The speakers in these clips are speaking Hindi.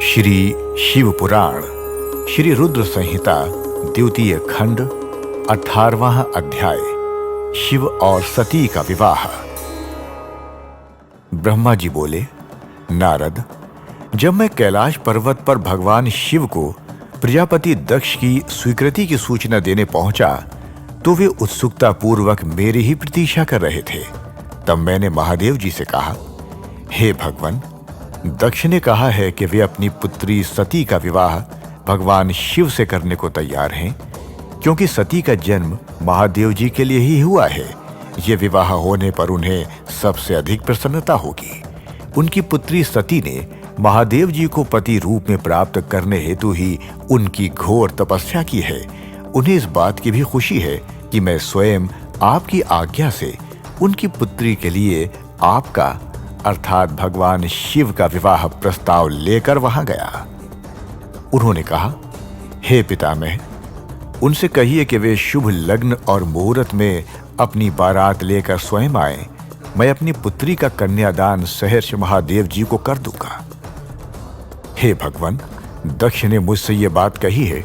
श्री शिव पुराण श्री रुद्र संहिता द्वितीय खंड 18वां अध्याय शिव और सती का विवाह। ब्रह्मा जी बोले, नारद, जब मैं कैलाश पर्वत पर भगवान शिव को प्रजापति दक्ष की स्वीकृति की सूचना देने पहुंचा तो वे उत्सुकता पूर्वक मेरी ही प्रतीक्षा कर रहे थे। तब मैंने महादेव जी से कहा, हे भगवान, दक्ष ने कहा है कि वे अपनी पुत्री सती का विवाह भगवान शिव से करने को तैयार हैं, क्योंकि सती का जन्म महादेव जी के लिए ही हुआ है। ये विवाह होने पर उन्हें सबसे अधिक प्रसन्नता होगी। उनकी पुत्री सती ने महादेव जी को पति रूप में प्राप्त करने हेतु ही उनकी घोर तपस्या की है। उन्हें इस बात की भी खुशी है कि मैं स्वयं आपकी आज्ञा से उनकी पुत्री के लिए आपका अर्थात भगवान शिव का विवाह प्रस्ताव लेकर वहां गया। उन्होंने कहा, हे पितामह, उनसे कहिए कि वे शुभ लग्न और मुहूर्त में अपनी बारात लेकर स्वयं आए। मैं अपनी पुत्री का कन्यादान सहर्ष महादेव जी को कर दूंगा। हे भगवान, दक्ष ने मुझसे ये बात कही है,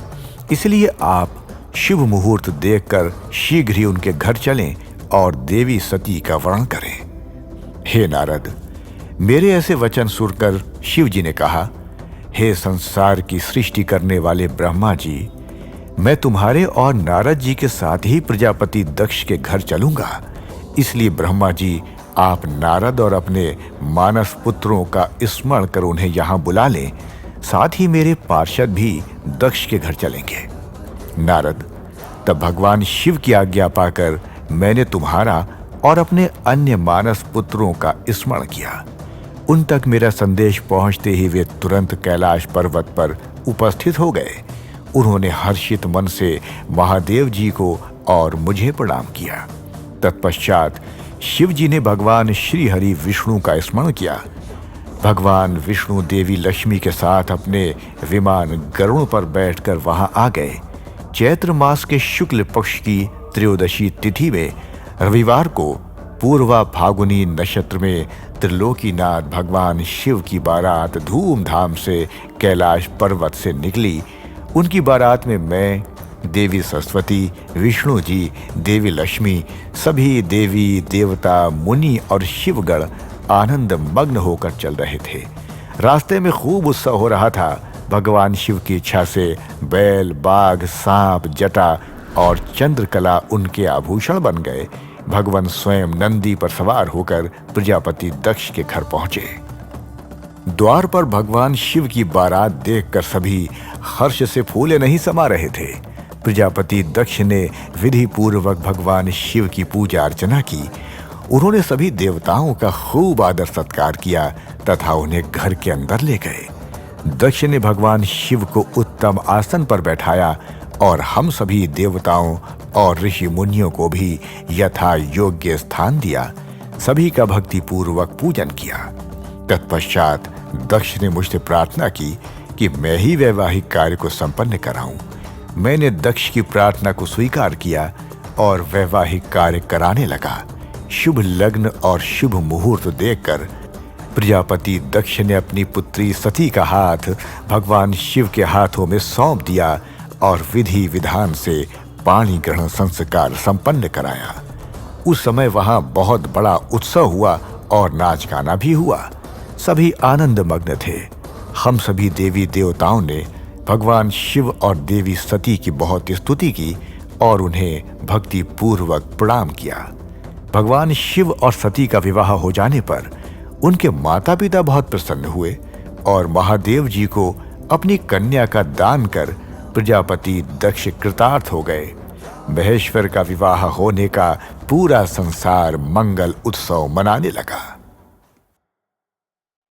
इसलिए आप शुभ मुहूर्त देखकर शीघ्र ही उनके घर चलें और देवी सती का वर्ण करें। हे नारद, मेरे ऐसे वचन सुनकर शिव जी ने कहा, हे संसार की सृष्टि करने वाले ब्रह्मा जी, मैं तुम्हारे और नारद जी के साथ ही प्रजापति दक्ष के घर चलूंगा। इसलिए ब्रह्मा जी, आप नारद और अपने मानस पुत्रों का स्मरण कर उन्हें यहां बुला लें। साथ ही मेरे पार्षद भी दक्ष के घर चलेंगे। नारद, तब भगवान शिव की आज्ञा पाकर मैंने तुम्हारा और अपने अन्य मानस पुत्रों का स्मरण किया। उन तक मेरा संदेश पहुंचते ही वे तुरंत कैलाश पर्वत पर उपस्थित हो गए। उन्होंने हर्षित मन से महादेव जी को और मुझे प्रणाम किया। तत्पश्चात शिव जी ने भगवान श्री हरि विष्णु का स्मरण किया। भगवान विष्णु देवी लक्ष्मी के साथ अपने विमान गरुड़ पर बैठकर वहां आ गए। चैत्र मास के शुक्ल पक्ष की त्रयोदशी तिथि में रविवार को पूर्वा फागुनी नक्षत्र में त्रिलोकीनाथ भगवान शिव की बारात धूमधाम से कैलाश पर्वत से निकली। उनकी बारात में मैं, देवी सरस्वती, विष्णु जी, देवी लक्ष्मी, सभी देवी देवता, मुनि और शिवगण आनंद मग्न होकर चल रहे थे। रास्ते में खूब उत्सव हो रहा था। भगवान शिव की इच्छा से बैल, बाघ, सांप, जटा और चंद्रकला उनके आभूषण बन गए। भगवान स्वयं नंदी पर सवार होकर प्रजापति दक्ष के घर पहुंचे। द्वार पर भगवान शिव की बारात देखकर सभी हर्ष से फूले नहीं समा रहे थे। प्रजापति दक्ष ने विधि पूर्वक भगवान शिव की पूजा अर्चना की। उन्होंने सभी देवताओं का खूब आदर सत्कार किया तथा उन्हें घर के अंदर ले गए। दक्ष ने भगवान शिव को उत्तम आसन पर बैठाया और हम सभी देवताओं और ऋषि मुनियों को भी यथा योग्य स्थान दिया। सभी का भक्ति पूर्वक पूजन किया। तत्पश्चात दक्ष ने मुझसे प्रार्थना की कि मैं ही वैवाहिक कार्य को संपन्न कराऊं। मैंने दक्ष की प्रार्थना को स्वीकार किया और वैवाहिक कार्य कराने लगा। शुभ लग्न और शुभ मुहूर्त देखकर प्रजापति दक्ष ने अपनी पुत्री सती का हाथ भगवान शिव के हाथों में सौंप दिया और विधि विधान से पाणी ग्रहण संस्कार संपन्न कराया। उस समय वहां बहुत बड़ा उत्सव हुआ और नाच गाना भी हुआ। सभी आनंद मग्न थे। हम सभी देवी देवताओं ने भगवान शिव और देवी सती की बहुत स्तुति की और उन्हें भक्ति पूर्वक प्रणाम किया। भगवान शिव और सती का विवाह हो जाने पर उनके माता पिता बहुत प्रसन्न हुए और महादेव जी को अपनी कन्या का दान कर प्रजापति दक्ष कृतार्थ हो गए। महेश्वर का विवाह होने का पूरा संसार मंगल उत्सव मनाने लगा।